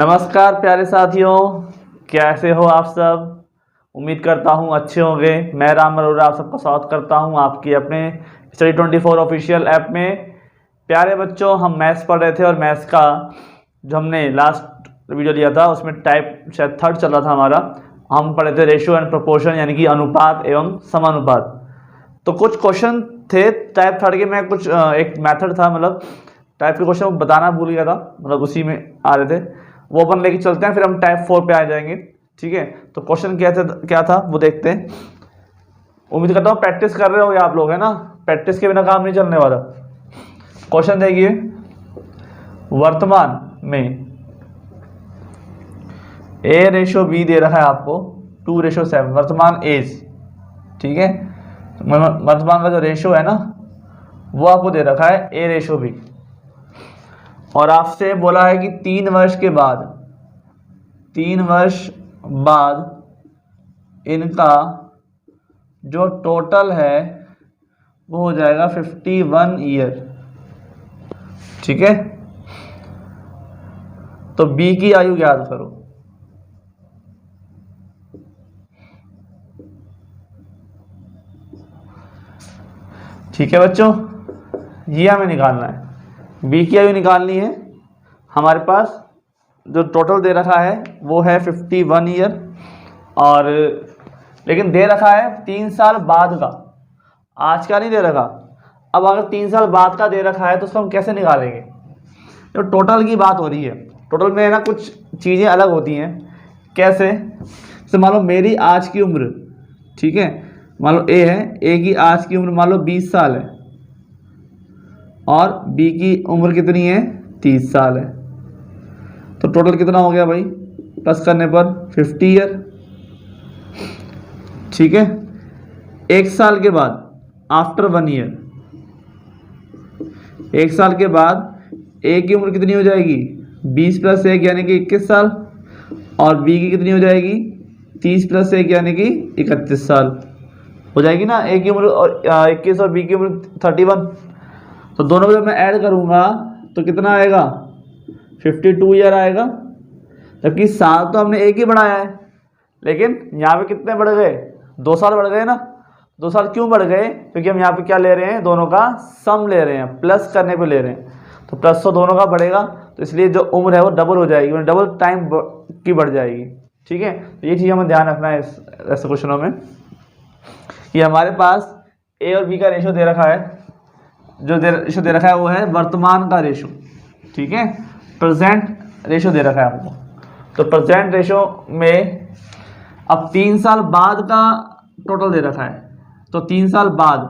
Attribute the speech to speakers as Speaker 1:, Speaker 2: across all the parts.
Speaker 1: नमस्कार प्यारे साथियों, कैसे हो आप सब। उम्मीद करता हूँ अच्छे होंगे। मैं राम अरोड़ा आप सबका स्वागत करता हूँ आपकी अपने स्टडी 24 ऑफिशियल ऐप में। प्यारे बच्चों, हम मैथ्स पढ़ रहे थे और मैथ्स का जो हमने लास्ट वीडियो लिया था उसमें टाइप शायद थर्ड चल रहा था हमारा। हम पढ़े थे रेशियो एंड प्रोपोर्शन, यानी कि अनुपात एवं समानुपात। तो कुछ क्वेश्चन थे टाइप थर्ड के, मैं कुछ एक मेथड था, मतलब टाइप के क्वेश्चन बताना भूल गया था, मतलब उसी में आ रहे थे, वो अपन लेके चलते हैं, फिर हम टाइप 4 पे आ जाएंगे। ठीक है, तो क्वेश्चन क्या था वो देखते हैं। उम्मीद करता हूँ प्रैक्टिस कर रहे हो आप लोग, है ना। प्रैक्टिस के बिना काम नहीं चलने वाला। क्वेश्चन देखिए, वर्तमान में A/B दे रखा है आपको 2/7, वर्तमान एज। ठीक है, वर्तमान का जो रेशो है ना वो आपको दे रखा है A/B, और आपसे बोला है कि 3 वर्ष बाद इनका जो टोटल है वो हो जाएगा 51 ईयर। ठीक है, तो B की आयु ज्ञात करो। ठीक है बच्चों, ये हमें निकालना है। B की आयु निकालनी है। हमारे पास जो टोटल दे रखा है वो है 51 ईयर, और लेकिन दे रखा है 3 साल बाद का, आज का नहीं दे रखा। अब अगर 3 साल बाद का दे रखा है तो उसको हम कैसे निकालेंगे। तो टोटल की बात हो रही है, टोटल में है ना कुछ चीज़ें अलग होती हैं। कैसे, जैसे मान लो मेरी आज की उम्र, ठीक है, मान लो ए है, ए की आज की उम्र मान लो 20 साल है, और बी की उम्र कितनी है 30 साल है। तो टोटल कितना हो गया भाई, प्लस करने पर 50 ईयर। ठीक है, 1 साल के बाद, आफ्टर 1 ईयर, 1 साल के बाद ए की उम्र कितनी हो जाएगी 20 + 1 यानी कि 21 साल, और बी की कितनी हो जाएगी 30 + 1 यानी कि 31 साल हो जाएगी ना। ए की उम्र और 21 और बी की उम्र 31, तो दोनों को जब मैं ऐड करूंगा तो कितना आएगा 52 ईयर आएगा। जबकि साल तो हमने एक ही बढ़ाया है, लेकिन यहाँ पे कितने बढ़ गए, 2 साल बढ़ गए ना। 2 साल क्यों बढ़ गए, क्योंकि हम यहाँ पे क्या ले रहे हैं, दोनों का सम ले रहे हैं, प्लस करने पे ले रहे हैं, तो प्लस तो दोनों का बढ़ेगा, तो इसलिए जो उम्र है वो डबल हो जाएगी, मतलब डबल टाइम की बढ़ जाएगी। ठीक है, तो ये चीज़ हमें ध्यान रखना है ऐसे क्वेश्चनों में, कि हमारे पास ए और बी का रेशो दे रखा है। जो रेशो दे रखा है वो है वर्तमान का रेशो। ठीक है, प्रेजेंट रेशो दे रखा है आपको। तो प्रेजेंट रेशो में अब 3 साल बाद का टोटल दे रखा है, तो 3 साल बाद,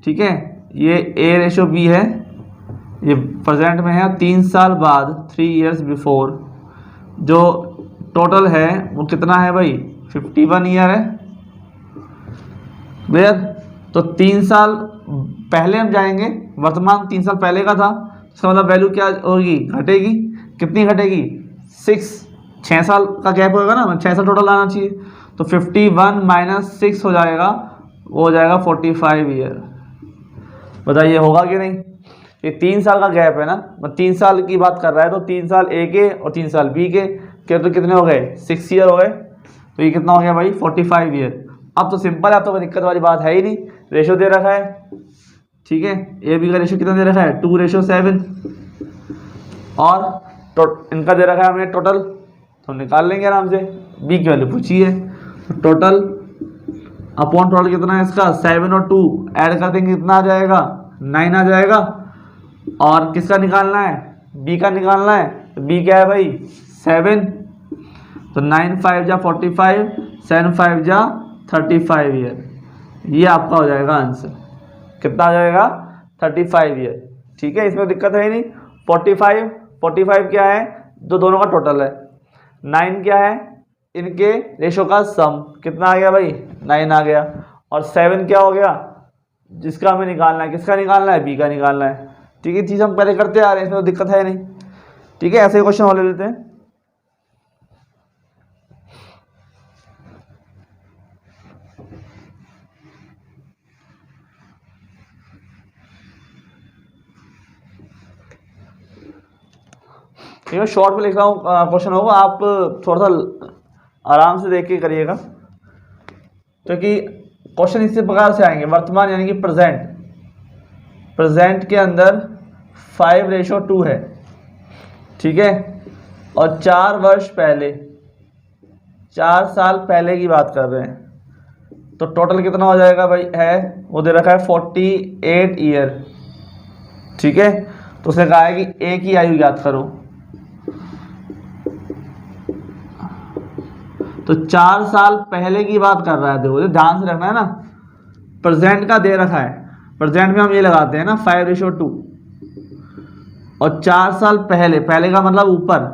Speaker 1: ठीक है, ये A/B है, ये प्रेजेंट में है। 3 साल बाद 3 इयर्स बिफोर जो टोटल है वो कितना है भाई 51 ईयर है। क्लियर, तो 3 साल पहले हम जाएंगे, वर्तमान 3 साल पहले का था, इसका मतलब वैल्यू क्या होगी, घटेगी। कितनी घटेगी 6 साल का गैप होगा ना, 6 साल टोटल आना चाहिए, तो 51 - 6 हो जाएगा, वो हो जाएगा 45 ईयर। बताइए होगा कि नहीं। ये 3 साल का गैप है ना, 3 साल की बात कर रहा है, तो 3 साल ए के और 3 साल बी के, तो कितने हो गए 6 ईयर हो गए, तो ये कितना हो गया भाई 45 ईयर। अब तो सिंपल है, अब तो कोई दिक्कत वाली बात है ही नहीं, रेशो दे रखा है। ठीक है, ए बी का रेशो कितना दे रखा है 2/7, और इनका दे रखा है हमें टोटल, तो निकाल लेंगे आराम से। बी की वैल्यू पूछी है, तो टोटल अपॉन टोटल कितना है इसका 7 और 2 ऐड कर देंगे, कितना आ जाएगा 9 आ जाएगा। और किसका निकालना है, बी का निकालना है, तो बी क्या है भाई 7, तो 9 × 5 = 45, 7 × 5 = 35 ईयर। ये आपका हो जाएगा आंसर, कितना आ जाएगा 35 ईयर। ठीक है, इसमें दिक्कत है ही नहीं। 45 क्या है, जो दोनों का टोटल है। 9 क्या है, इनके रेशो का सम, कितना आ गया भाई 9 आ गया। और 7 क्या हो गया, जिसका हमें निकालना है, किसका निकालना है, बी का निकालना है। ठीक है, चीज़ हम पहले करते आ रहे हैं, इसमें तो दिक्कत है नहीं। ठीक है, ऐसे क्वेश्चन और ले लेते हैं। ठीक है, शॉर्ट में लिख रहा हूँ क्वेश्चन होगा, आप थोड़ा सा आराम से देख के करिएगा, क्योंकि क्वेश्चन इसी प्रकार से आएंगे। वर्तमान यानी कि प्रेजेंट के अंदर 5:2 है, ठीक है, और 4 वर्ष पहले, 4 साल पहले की बात कर रहे हैं, तो टोटल कितना हो जाएगा भाई, है वो दे रखा है 48 ईयर, ठीक है। तो उसने कहा है कि ए की आयु याद करो, तो 4 साल पहले की बात कर रहा है, देखो ध्यान से रखना है ना, प्रेजेंट का दे रखा है, प्रेजेंट में हम ये लगाते हैं ना 5:2, और 4 साल पहले, पहले का मतलब ऊपर,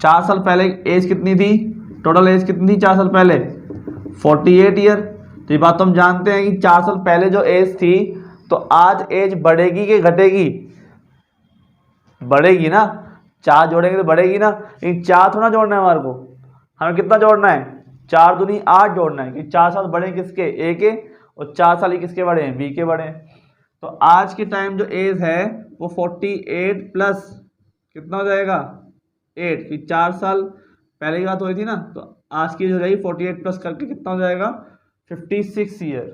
Speaker 1: 4 साल पहले एज कितनी थी, टोटल एज कितनी थी 4 साल पहले, 48 ईयर। तो ये बात तो हम जानते हैं कि 4 साल पहले जो एज थी, तो आज एज बढ़ेगी कि घटेगी, बढ़ेगी ना, 4 जोड़ेंगे तो बढ़ेगी ना, लेकिन 4 थोड़ा जोड़ना है हमारे को, हमें कितना जोड़ना है, 4 दूनी 8 जोड़ना है, कि 4 साल बढ़े किसके, ए के, और 4 साल ही किसके बढ़े हैं, बी के बढ़े हैं। तो आज के टाइम जो एज है वो 48 प्लस कितना हो जाएगा, 8, कि 4 साल पहले की बात हुई थी ना, तो आज की जो रहेगी 48 प्लस करके कितना हो जाएगा, 56 ईयर।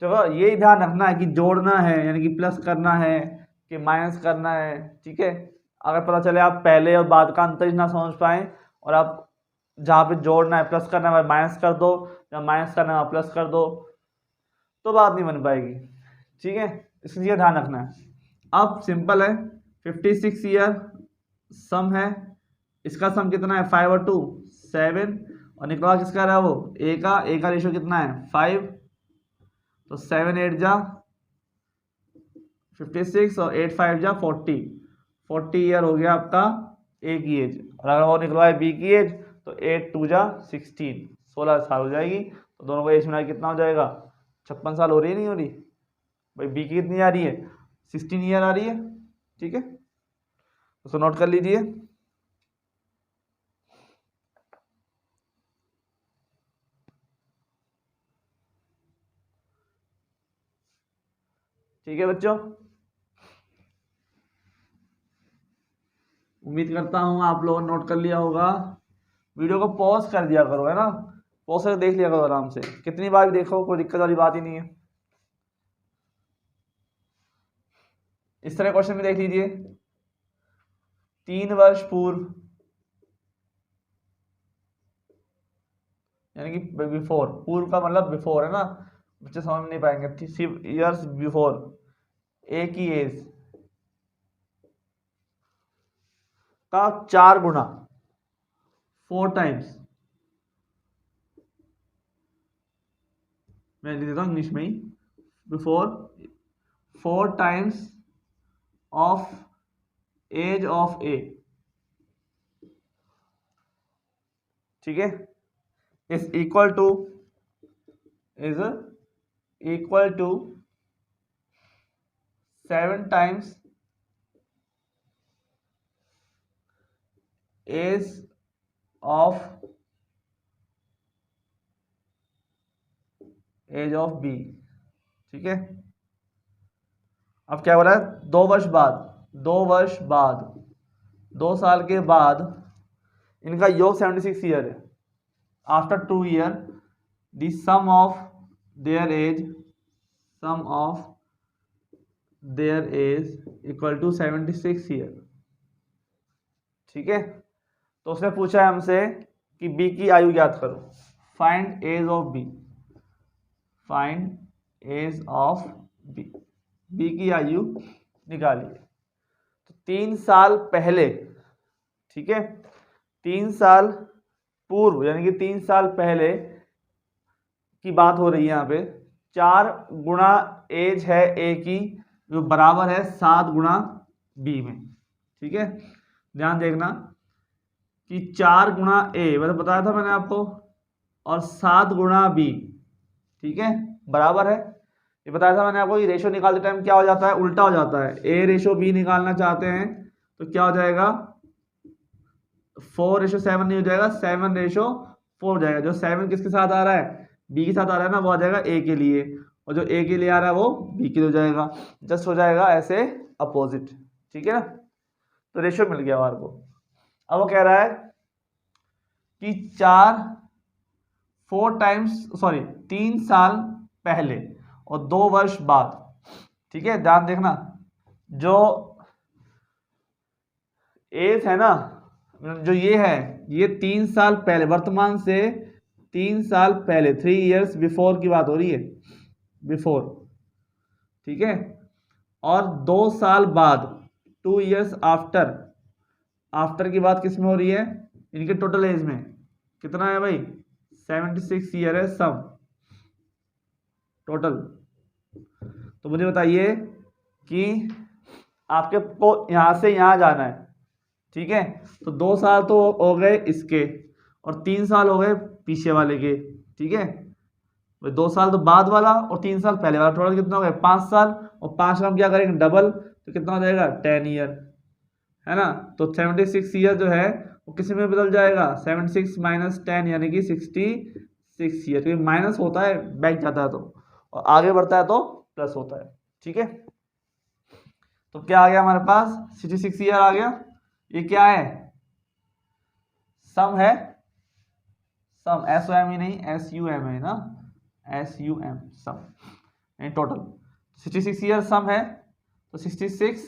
Speaker 1: तो ये ध्यान रखना है कि जोड़ना है यानी कि प्लस करना है कि माइनस करना है, ठीक है। अगर पता चले आप पहले और बाद का अंतर ना समझ पाए, और आप जहाँ पे जोड़ना है प्लस करना है माइनस कर दो, या माइनस करना है प्लस कर दो, तो बात नहीं बन पाएगी, ठीक है, इसलिए ध्यान रखना है। अब सिंपल है, 56 ईयर सम है, इसका सम कितना है, 5 और 2 7, और निकला किसका रहा वो, ए का रेशो कितना है 5, तो 7 8 जा 56 और 8 5 जा 40 ईयर हो गया आपका ए की एज, और अगर वो निकलवाए बी की एज, तो 8 2 जा 16 साल हो जाएगी। तो दोनों को एज मिला कितना हो जाएगा, 56 साल हो रही है, नहीं हो रही भाई, बी की कितनी आ रही है, 16 ईयर आ रही है, ठीक है, उसको नोट कर लीजिए। ठीक है बच्चों, उम्मीद करता हूँ आप लोगों ने नोट कर लिया होगा। वीडियो को पॉज कर दिया करो, है ना, पॉज करके देख लिया करो आराम से, कितनी बार भी देखो, कोई दिक्कत वाली बात ही नहीं है। इस तरह क्वेश्चन भी देख लीजिए, 3 वर्ष पूर्व यानी कि बिफोर, पूर्व का मतलब बिफोर है ना, बच्चे समझ नहीं पाएंगे, 3 इयर्स बिफोर ए की एज का 4 गुना, 4 टाइम्स, मैं लिख देता हूँ इंग्लिश में ही, before 4 times of age of A, ठीक है, is equal to 7 times age of B, ठीक है। अब क्या बोला है, 2 वर्ष बाद, 2 साल के बाद इनका योग 76 ईयर है, after 2 year the sum of their age equal to 76 year, ठीक है। तो उसने पूछा है हमसे कि बी की आयु ज्ञात करो, find age of B, B की आयु निकालिए। तो 3 साल पहले, ठीक है, 3 साल पूर्व यानी कि 3 साल पहले की बात हो रही है यहाँ पे, 4 गुना एज है ए की, जो बराबर है 7 गुना बी में, ठीक है। ध्यान देखना कि 4 गुना ए मतलब बताया था मैंने आपको, और 7 गुना बी, ठीक है, बराबर है, ये बताया था मैंने आपको कि रेशो निकालते टाइम क्या हो जाता है, उल्टा हो जाता है, ए रेशो बी निकालना चाहते हैं तो क्या हो जाएगा, 4:7 नहीं हो जाएगा, 7:4 हो जाएगा। जो 7 किसके साथ आ रहा है, बी के साथ आ रहा है ना, वो आ जाएगा ए के लिए, और जो ए के लिए आ रहा है वो बी के लिए हो जाएगा, जस्ट हो जाएगा ऐसे अपोजिट, ठीक है ना। तो रेशियो मिल गया हमारे को। अब वो कह रहा है कि 3 साल पहले और 2 वर्ष बाद, ठीक है, ध्यान देखना, जो एज है ना, जो ये है, ये 3 साल पहले, वर्तमान से 3 साल पहले, 3 years बिफोर की बात हो रही है, बिफोर, ठीक है, और 2 साल बाद, 2 years आफ्टर, आफ्टर की बात किस में हो रही है, इनके टोटल एज में कितना है भाई, 76 ईयर है सम टोटल। तो मुझे बताइए कि आपके को यहां से यहां जाना है, ठीक है, तो 2 साल तो हो गए इसके और 3 साल हो गए पीछे वाले के, ठीक है, 2 साल तो बाद वाला और 3 साल पहले वाला, टोटल कितना हो गया 5 साल, और 5 का हम क्या करेंगे डबल, तो कितना हो जाएगा 10 ईयर, है ना। तो 76 ईयर जो है वो किसी में बदल जाएगा, 76 माइनस 10 यानी कि 66 ईयर, क्योंकि माइनस होता है बैक जाता है तो, और आगे बढ़ता है तो प्लस होता है, ठीक है। तो क्या आ गया हमारे पास, 66 ईयर आ गया। ये क्या है, सम है, सम SOM ही नहीं SUM है ना, SUM सम यानी टोटल। 66 ईयर सम है, तो 66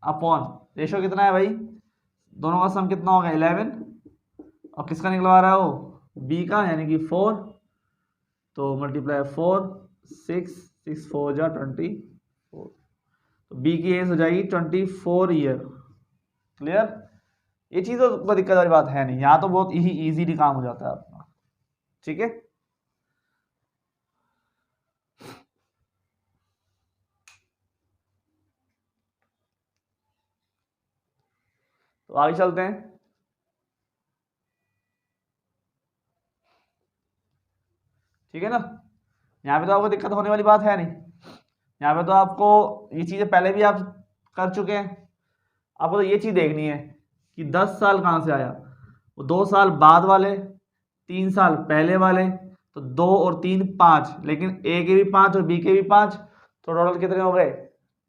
Speaker 1: अपॉन रेशो कितना है भाई, दोनों का सम कितना होगा 11, और किसका निकलवा रहा है वो B का, यानी कि 4, तो मल्टीप्लाई 4, 6 4 जा 24, तो B की एज हो जाएगी 24 ईयर। क्लियर, ये चीज तो कोई दिक्कत वाली बात है नहीं, यहाँ तो बहुत ही इजीली काम हो जाता है अपना, ठीक है। तो आगे चलते हैं, ठीक है ना। यहाँ पे तो आपको दिक्कत होने वाली बात है नहीं, यहाँ पे तो आपको ये चीजें पहले भी आप कर चुके हैं। आपको तो ये चीज देखनी है कि 10 साल कहाँ से आया, वो 2 साल बाद वाले, 3 साल पहले वाले, तो 2 और 3 5, लेकिन A के भी 5 और B के भी 5, तो टोटल कितने हो गए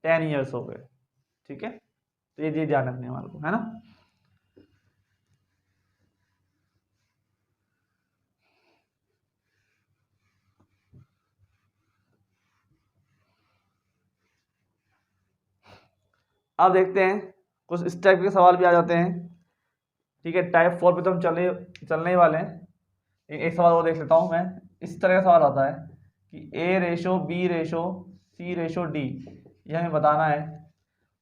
Speaker 1: 10 ईयर्स हो गए, ठीक है। तो ये चीज ध्यान रखनी है हमारे को, है ना। अब देखते हैं कुछ इस टाइप के सवाल भी आ जाते हैं, ठीक है। टाइप 4 पे तो हम चलने ही वाले हैं। एक सवाल और देख लेता हूं मैं। इस तरह का सवाल आता है कि A ratio B ratio C ratio D, ये हमें बताना है।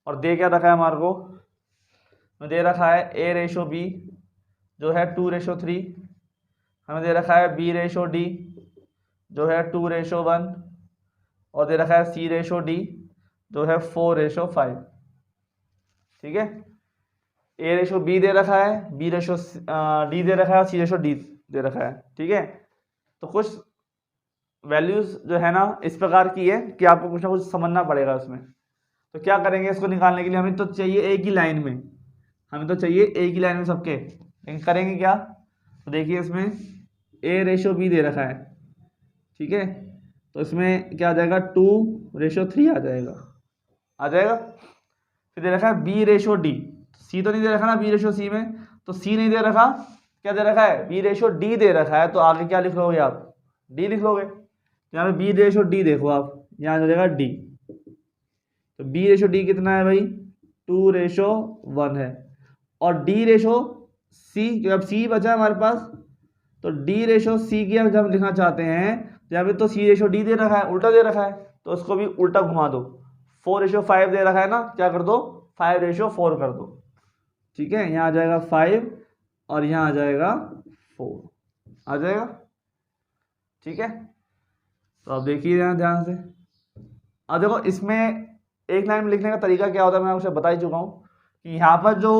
Speaker 1: और दे क्या रखा है हमारे को, दे रखा है A रेशो B जो है 2 रेशो 3, हमें दे रखा है B रेशो D जो है 2 रेशो 1, और दे रखा है C रेशो D जो है 4 रेशो 5, ठीक है। A रेशो B दे रखा है, B रेशो D दे रखा है, C रेशो D दे रखा है, ठीक है। तो कुछ वैल्यूज जो है ना इस प्रकार की है कि आपको कुछ ना कुछ समझना पड़ेगा उसमें। तो क्या करेंगे, इसको निकालने के लिए हमें तो चाहिए एक ही लाइन में, हमें तो चाहिए एक ही लाइन में सबके, लेकिन करेंगे क्या, तो देखिए इसमें A रेशो B दे रखा है, ठीक है, तो इसमें क्या आ जाएगा 2 रेशो 3 आ जाएगा। फिर दे रखा है B रेशो D, C तो नहीं दे रखा ना B रेशो C में, तो C नहीं दे रखा, क्या दे रखा है B रेशो D दे रखा है, तो आगे क्या लिख लोगे आप D लिख लोगे। यहाँ पे B रेशो D देखो आप, यहाँ आ जाएगा D, तो B रेशो D कितना है भाई 2 रेशो 1 है, और D रेशो C, अब C बचा है हमारे पास, तो D रेशो C की जब हम लिखना चाहते हैं, तो यहाँ पे तो C रेशो D दे रखा है, उल्टा दे रखा है, तो उसको भी उल्टा घुमा दो। 4 रेशो 5 दे रखा है ना, क्या कर दो 5 रेशो 4 कर दो, ठीक है। यहाँ आ जाएगा 5 और यहाँ आ जाएगा 4 आ जाएगा, ठीक है। तो अब देखिए यहाँ ध्यान से, अब देखो इसमें एक लाइन में लिखने का तरीका क्या होता है, मैं आपसे बता ही चुका हूँ कि यहाँ पर जो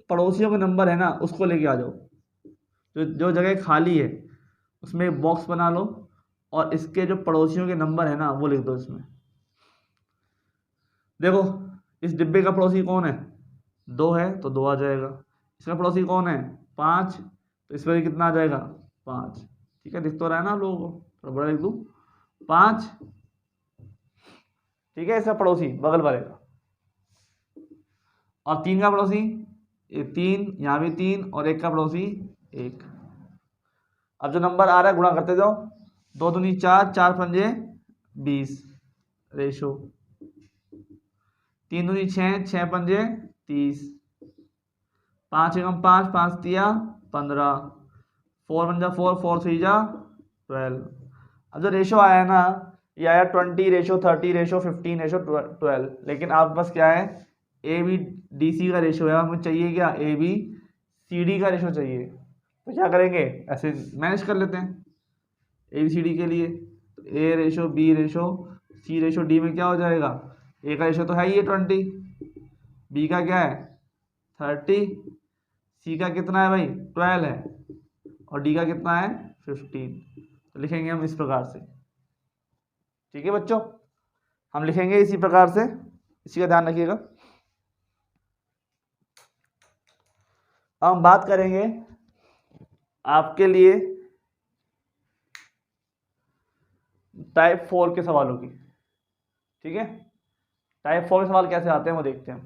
Speaker 1: पड़ोसियों का नंबर है ना उसको लेके आ जाओ, जो जगह खाली है उसमें एक बॉक्स बना लो, और इसके जो पड़ोसियों के नंबर है ना वो लिख दो इसमें। देखो इस डिब्बे का पड़ोसी कौन है 2 है, तो 2 आ जाएगा। इसका पड़ोसी कौन है 5, तो इस पर कितना आ जाएगा 5, ठीक है। दिख तो रहा है ना लोगों को, थोड़ा बड़ा लिख दूँ 5, ठीक है। इसका पड़ोसी बगल वाले का, और 3 का पड़ोसी ये 3, यहाँ भी 3 और 1 का पड़ोसी 1। अब जो नंबर आ रहा है गुणा करते जाओ, 2 दूनी 4, 4 पंजे 20 रेशो, 3 दूनी 6, 6 पंजे 30, 5 एकम 5, 5 तिया 15, 4 पंजा 4, 4 थ्री जा 12। अब जो रेशो आया है ना, ये आया 20 रेशो 30 रेशो 15 रेशो 12, लेकिन आपके पास क्या है, ए बी डी सी का रेशो है, हमें चाहिए क्या, ए बी सी डी का रेशो चाहिए। तो क्या करेंगे, ऐसे मैनेज कर लेते हैं ए बी सी डी के लिए। तो ए रेशो बी रेशो सी रेशो डी में क्या हो जाएगा, ए का रेशो तो है ही है 20, बी का क्या है 30, सी का कितना है भाई 12 है, और डी का कितना है 15। तो लिखेंगे हम इस प्रकार से। ठीक है बच्चों, हम लिखेंगे इसी प्रकार से, इसी का ध्यान रखिएगा। अब हम बात करेंगे आपके लिए टाइप 4 के सवालों की। ठीक है, टाइप 4 के सवाल कैसे आते हैं वो देखते हैं।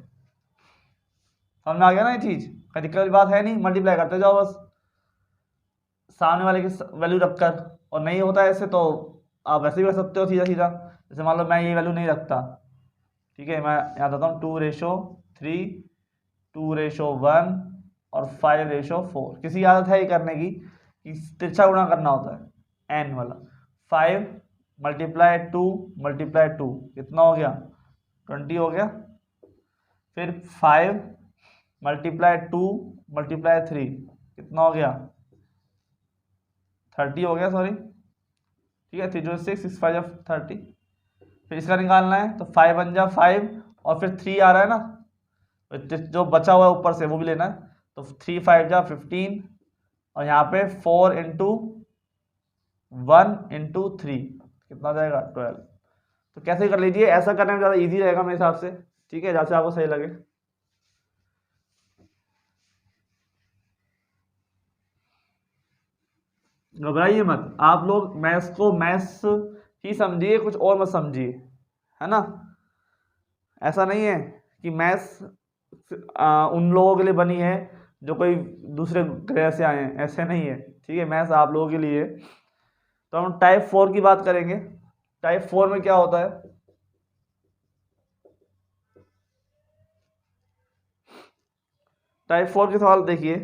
Speaker 1: समझ में आ गया ना ये चीज, कोई दिक्कत वाली बात है नहीं, मल्टीप्लाई करते जाओ बस सामने वाले की वैल्यू रखकर, और नहीं होता है ऐसे तो आप वैसे भी कर सकते हो सीधा सीधा। जैसे मान लो मैं ये वैल्यू नहीं रखता, ठीक है, मैं यहाँ देता हूँ 2:3, 2:1 और 5:4। किसी की आदत है ये करने की कि तिरछा गुणा करना होता है n वाला। 5 × 2 × 2 कितना हो गया 20 हो गया। फिर 5 × 2 × 3 कितना हो गया 30 हो गया, सॉरी ठीक है, 3 × 6 6 5 30। फिर इसका निकालना है तो 5 × 1 = 5 और फिर 3 आ रहा है ना, जो बचा हुआ है ऊपर से वो भी लेना है। तो 3 5 = 15 और यहाँ पे 4 × 1 × 3 कितना जाएगा 12। तो कैसे कर लीजिए, ऐसा करने में ज़्यादा इजी रहेगा मेरे हिसाब से। ठीक है, जैसे आपको सही लगे। घबराइए मत, आप लोग मैथ्स को मैथ्स ही समझिए, कुछ और मत समझिए, है ना। ऐसा नहीं है कि मैथ्स उन लोगों के लिए बनी है जो कोई दूसरे ग्रह से आए हैं, ऐसे नहीं है। ठीक है, मैथ्स आप लोगों के लिए। तो हम टाइप 4 की बात करेंगे। टाइप 4 में क्या होता है, टाइप 4 के सवाल देखिए,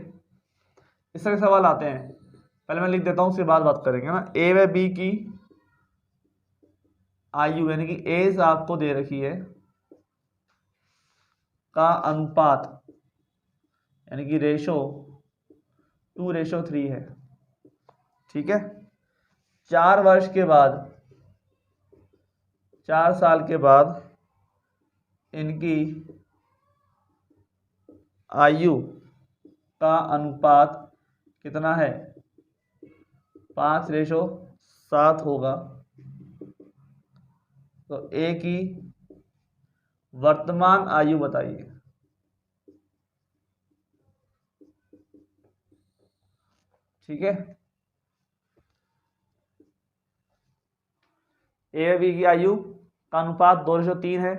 Speaker 1: इस तरह के सवाल आते हैं। पहले मैं लिख देता हूँ, उसके बाद बात करेंगे ना। ए व बी की आयु यानी कि एज आपको दे रखी है, का अनुपात यानी कि रेशो 2:3 है। ठीक है, 4 वर्ष के बाद, 4 साल के बाद इनकी आयु का अनुपात कितना है 5:7 होगा। तो ए की वर्तमान आयु बताइए। ठीक है, ए बी की आयु का अनुपात 2:3 है।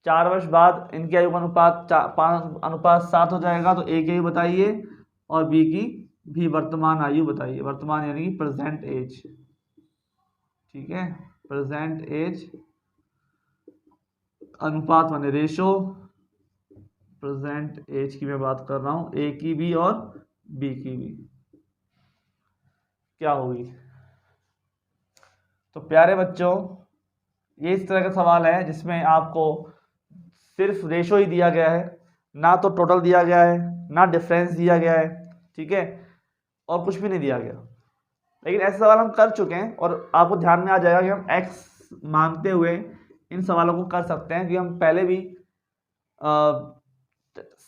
Speaker 1: 4 वर्ष बाद इनकी आयु का अनुपात 5:7 हो जाएगा। तो ए की आयु बताइए और बी की भी वर्तमान आयु बताइए। वर्तमान यानी कि प्रेजेंट एज। ठीक है, प्रेजेंट एज अनुपात माने रेशो, प्रेजेंट एज की मैं बात कर रहा हूं, ए की भी और बी की भी क्या होगी। तो प्यारे बच्चों, ये इस तरह का सवाल है जिसमें आपको सिर्फ रेशो ही दिया गया है, ना तो टोटल दिया गया है, ना डिफरेंस दिया गया है। ठीक है, और कुछ भी नहीं दिया गया। लेकिन ऐसे सवाल हम कर चुके हैं और आपको ध्यान में आ जाएगा कि हम एक्स मानते हुए इन सवालों को कर सकते हैं, कि हम पहले भी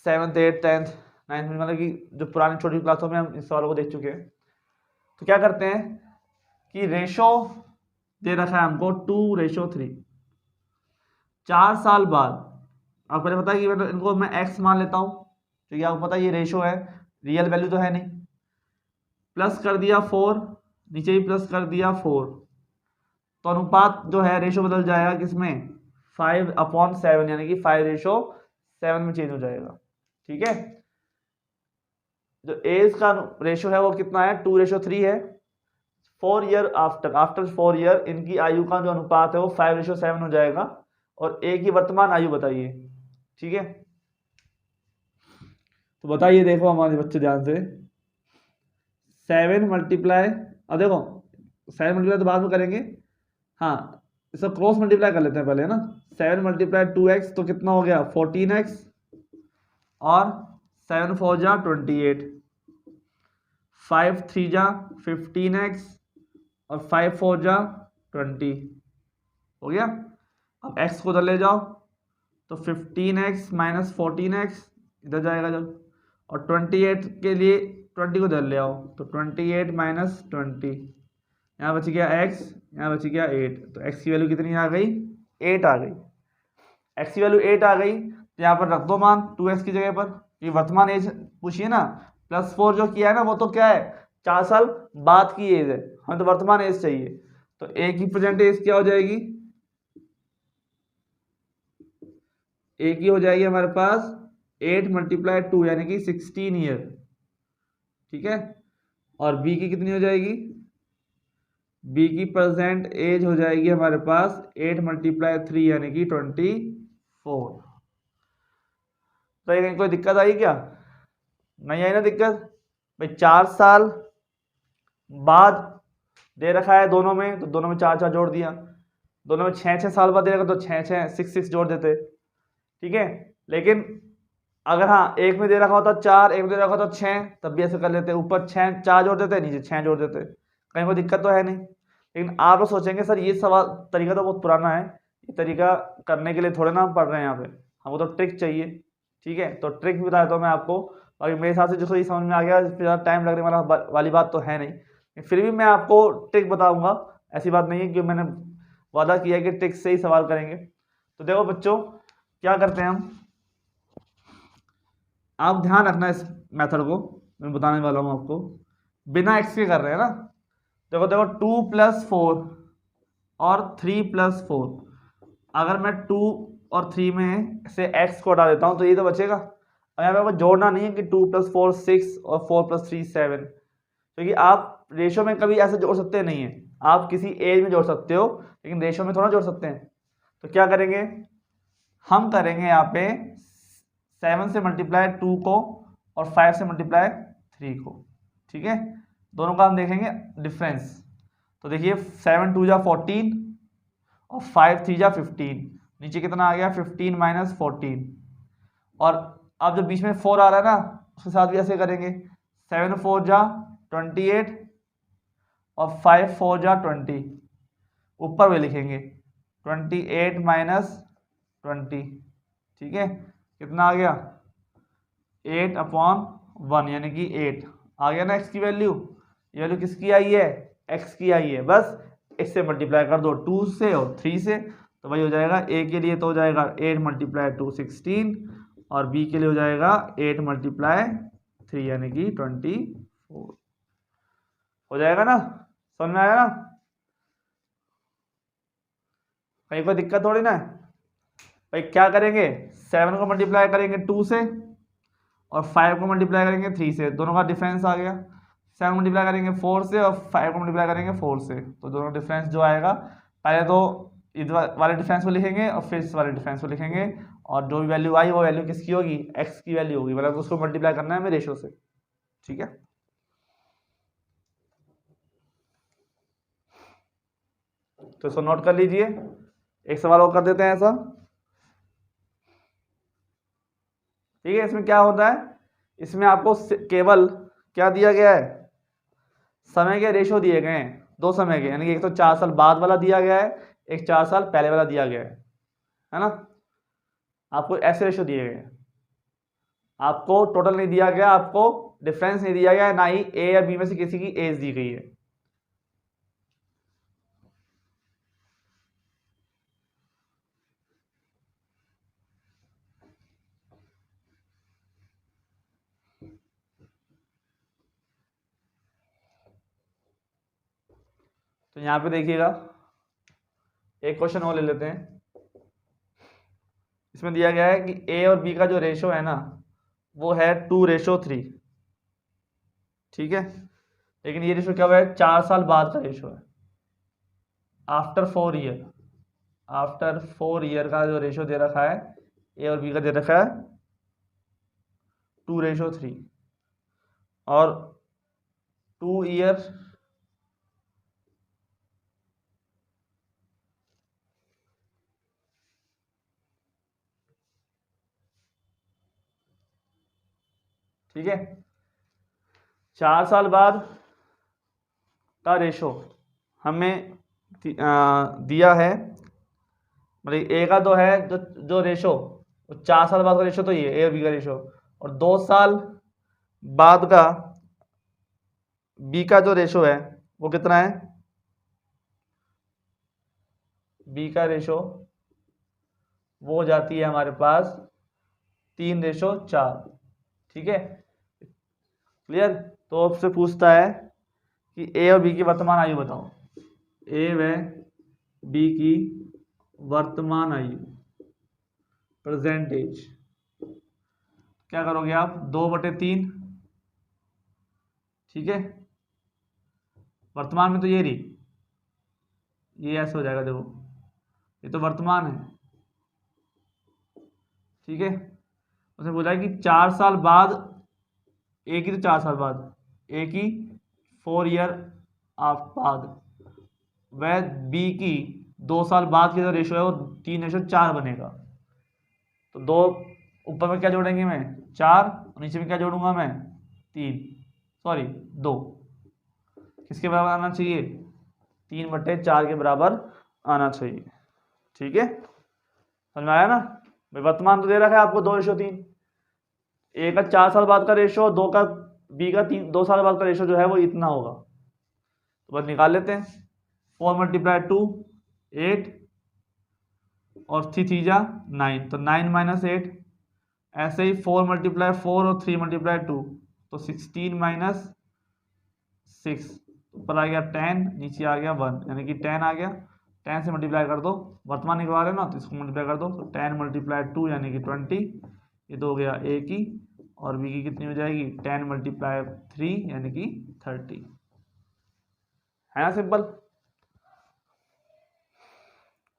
Speaker 1: 7th 8th 10th 9th में, मतलब कि जो पुरानी छोटी क्लासों में हम इन सवालों को देख चुके हैं। तो क्या करते हैं कि रेशो दे रखा है हमको 2:3। 4 साल बाद, आपको पहले पता है कि मतलब इनको मैं एक्स मान लेता हूँ, क्योंकि आपको पता है ये रेशो है, रियल वैल्यू तो है नहीं। प्लस कर दिया 4, नीचे भी प्लस कर दिया 4, तो अनुपात जो है रेशो बदल जाएगा किसमें 5/7 यानी कि 5:7। 7 में चेंज हो जाएगा। ठीक है, जो एज का रेशो है वो कितना है, 2:3 है। 4 ईयर आफ्टर 4 ईयर इनकी आयु का जो अनुपात है वो 5:7 हो जाएगा। और ए की वर्तमान आयु बताइए। ठीक है, तो बताइए, देखो हमारे बच्चे ध्यान से, 7 मल्टीप्लाई, अब देखो 7 मल्टीप्लाई तो बाद में करेंगे, हाँ इसका क्रॉस मल्टीप्लाई कर लेते हैं पहले, है ना। 7 मल्टीप्लाई 2x तो कितना हो गया 14x, और 7 4 जा 28, 5 3 जा 15x, और 5 4 जा 20 हो गया। अब x को उधर ले जाओ तो 15x माइनस 14x इधर जाएगा जब, और 28 के लिए 20 को इधर ले आओ तो 28 माइनस 20, यहाँ बच गया x, यहाँ बच गया 8, तो x की वैल्यू कितनी आ गई, 8 आ गई। x की वैल्यू 8 आ गई तो यहाँ पर रख दो मान 2x की जगह पर। ये वर्तमान एज पूछिए ना, +4 जो किया है ना वो तो क्या है, 4 साल बाद की एज है, हमें तो वर्तमान एज चाहिए। तो a की प्रेजेंट एज क्या हो जाएगी, a की हो जाएगी हमारे पास 8 मल्टीप्लाई 2 यानी कि 16 ईयर। ठीक है, और b की कितनी हो जाएगी, b की प्रेजेंट एज हो जाएगी हमारे पास 8 मल्टीप्लाई 3 यानी कि 24। तो ये कोई दिक्कत आई क्या, नहीं आई ना दिक्कत भाई। 4 साल बाद दे रखा है दोनों में, तो दोनों में 4 4 जोड़ दिया, दोनों में 6 6 साल बाद दे रखा तो 6 6 6 6 जोड़ देते। ठीक है, लेकिन अगर हाँ एक में दे रखा होता 4, एक में दे रखा होता 6, तब भी ऐसे कर लेते, ऊपर 6 4 जोड़ देते, नीचे 6 जोड़ देते, कहीं कोई दिक्कत तो है नहीं। लेकिन आप लोग सोचेंगे सर ये सवाल तरीका तो बहुत पुराना है, ये तरीका करने के लिए थोड़े ना हम पढ़ रहे हैं यहाँ पे, हमको तो ट्रिक चाहिए। ठीक है, तो ट्रिक भी बता देता हूँ मैं आपको, और मेरे हिसाब से जिसको ये समझ में आ गया, ज़्यादा टाइम लगने वाली बात तो है नहीं, फिर भी मैं आपको ट्रिक बताऊंगा। ऐसी बात नहीं है कि मैंने वादा किया कि ट्रिक से ही सवाल करेंगे। तो देखो बच्चों, क्या करते हैं हम, आप ध्यान रखना इस मेथड को, मैं बताने वाला हूँ आपको, बिना एक्स के कर रहे हैं ना। देखो देखो 2 + 4 और 3 + 4, अगर मैं 2 और 3 में से x को हटा देता हूँ तो ये तो बचेगा। और यहाँ पे आपको जोड़ना नहीं है कि 2 + 4 6 और 4 + 3 7, क्योंकि आप रेशो में कभी ऐसे जोड़ सकते नहीं है, आप किसी एज में जोड़ सकते हो लेकिन रेशो में थोड़ा जोड़ सकते हैं। तो क्या करेंगे, हम करेंगे यहाँ पे 7 से मल्टीप्लाई 2 को और 5 से मल्टीप्लाई 3 को। ठीक है, दोनों का हम देखेंगे डिफरेंस। तो देखिए 7 2 जा 14 और 5 3 जा 15, नीचे कितना आ गया 15 माइनस 14, और अब जो बीच में 4 आ रहा है ना उसके साथ भी ऐसे करेंगे, 7 4 जा 28 और 5 4 जा 20, ऊपर भी लिखेंगे 28 माइनस 20। ठीक है, कितना आ गया 8/1 यानी कि 8 आ गया ना। x की वैल्यू, ये वैल्यू किसकी आई है, x की आई है, बस इससे मल्टीप्लाई कर दो 2 से और 3 से, तो वही हो जाएगा। a के लिए तो हो जाएगा 8 × 2 16, और b के लिए हो जाएगा 8 × 3 यानी कि 24 हो जाएगा ना। समझ में आया ना, कहीं कोई दिक्कत थोड़ी ना है भाई। क्या करेंगे, 7 को मल्टीप्लाई करेंगे 2 से और 5 को मल्टीप्लाई करेंगे 3 से, दोनों का डिफरेंस आ गया। 7 मल्टीप्लाई करेंगे 4 से और 5 को मल्टीप्लाई करेंगे 4 से, तो दोनों डिफरेंस जो आएगा, पहले तो इधर वाले डिफरेंस को लिखेंगे और फिर इस वाले डिफरेंस को लिखेंगे, और जो भी वैल्यू आई वो वैल्यू किसकी होगी, x की वैल्यू होगी, मतलब उसको मल्टीप्लाई करना है हमें रेशो से। ठीक है, तो इसको नोट कर लीजिए। एक सवाल और कर देते हैं ऐसा। ठीक है, इसमें क्या होता है, इसमें आपको केवल क्या दिया गया है, समय के रेशो दिए गए हैं, 2 समय के, यानी कि एक तो 4 साल बाद वाला दिया गया है, एक 4 साल पहले वाला दिया गया है ना। आपको ऐसे रेशो दिए गए हैं, आपको टोटल नहीं दिया गया, आपको डिफरेंस नहीं दिया गया, ना ही ए या बी में से किसी की एज दी गई है। तो यहां पे देखिएगा, एक क्वेश्चन और ले लेते हैं। इसमें दिया गया है कि ए और बी का जो रेशो है ना वो है 2:3, ठीक है। लेकिन ये रेशो क्या हुआ है, 4 साल बाद का रेशो है, आफ्टर 4 ईयर, आफ्टर 4 ईयर का जो रेशो दे रखा है ए और बी का दे रखा है 2:3, और 2 ईयर ठीक है। 4 साल बाद का रेशो हमें दिया है, मतलब ए का तो है जो रेशो, 4 साल बाद का रेशो तो ये ए और बी का रेशो, और 2 साल बाद का बी का जो रेशो है वो कितना है, बी का रेशो वो हो जाती है हमारे पास 3:4, ठीक है, क्लियर। तो आपसे पूछता है कि ए और बी की वर्तमान आयु बताओ, ए व बी की वर्तमान आयु, प्रेजेंट एज, क्या करोगे आप, 2/3, ठीक है। वर्तमान में तो ये रही, ये ऐसे हो जाएगा, देखो ये तो वर्तमान है, ठीक है। उसने बोला है कि 4 साल बाद, ए की तो 4 साल बाद, ए की 4 ईयर बाद, वह बी की 2 साल बाद की जो रेशो है वो 3:4 बनेगा। तो 2 ऊपर में क्या जोड़ेंगे मैं 4, और नीचे में क्या जोड़ूंगा मैं 3, सॉरी 2, किसके बराबर आना चाहिए, 3/4 के बराबर आना चाहिए, ठीक है। समझ में आया ना भाई। वर्तमान तो दे रखा है आपको 2:3, ए का 4 साल बाद का रेशो, बी का 2 साल बाद का रेशो जो है वो इतना होगा। तो बस निकाल लेते हैं, 4 × 2 8, और 3 3 जा 9, तो 9 - 8, ऐसे ही 4 × 4 और 3 × 2, तो 16 - 6, ऊपर आ गया 10, नीचे आ गया 1, यानी कि 10 आ गया, 10 से मल्टीप्लाई कर दो, वर्तमान निकलवा रहे हो ना तो इसको मल्टीप्लाई कर दो, तो 10 × 2 यानी कि 20, ये तो हो गया ए की, और बी की कितनी हो जाएगी 10 × 3 यानी कि 30, है ना सिंपल।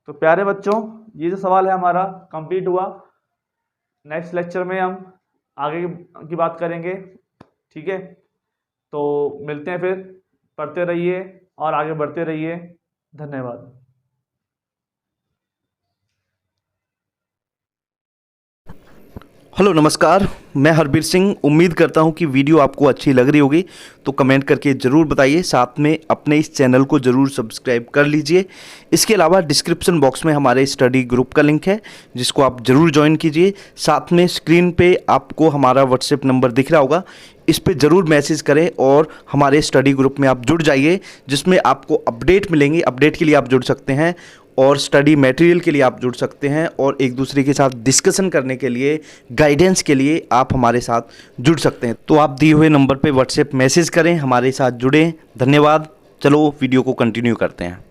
Speaker 1: तो प्यारे बच्चों ये जो सवाल है हमारा कंप्लीट हुआ। नेक्स्ट लेक्चर में हम आगे की बात करेंगे, ठीक है। तो मिलते हैं फिर, पढ़ते रहिए और आगे बढ़ते रहिए, धन्यवाद।
Speaker 2: हेलो नमस्कार, मैं हरबीर सिंह। उम्मीद करता हूं कि वीडियो आपको अच्छी लग रही होगी, तो कमेंट करके ज़रूर बताइए। साथ में अपने इस चैनल को ज़रूर सब्सक्राइब कर लीजिए। इसके अलावा डिस्क्रिप्शन बॉक्स में हमारे स्टडी ग्रुप का लिंक है, जिसको आप ज़रूर ज्वाइन कीजिए। साथ में स्क्रीन पे आपको हमारा व्हाट्सएप नंबर दिख रहा होगा, इस पे ज़रूर मैसेज करें और हमारे स्टडी ग्रुप में आप जुड़ जाइए, जिसमें आपको अपडेट मिलेंगे। अपडेट के लिए आप जुड़ सकते हैं, और स्टडी मटेरियल के लिए आप जुड़ सकते हैं, और एक दूसरे के साथ डिस्कशन करने के लिए, गाइडेंस के लिए आप हमारे साथ जुड़ सकते हैं। तो आप दिए हुए नंबर पे व्हाट्सएप मैसेज करें, हमारे साथ जुड़ें। धन्यवाद। चलो वीडियो को कंटिन्यू करते हैं।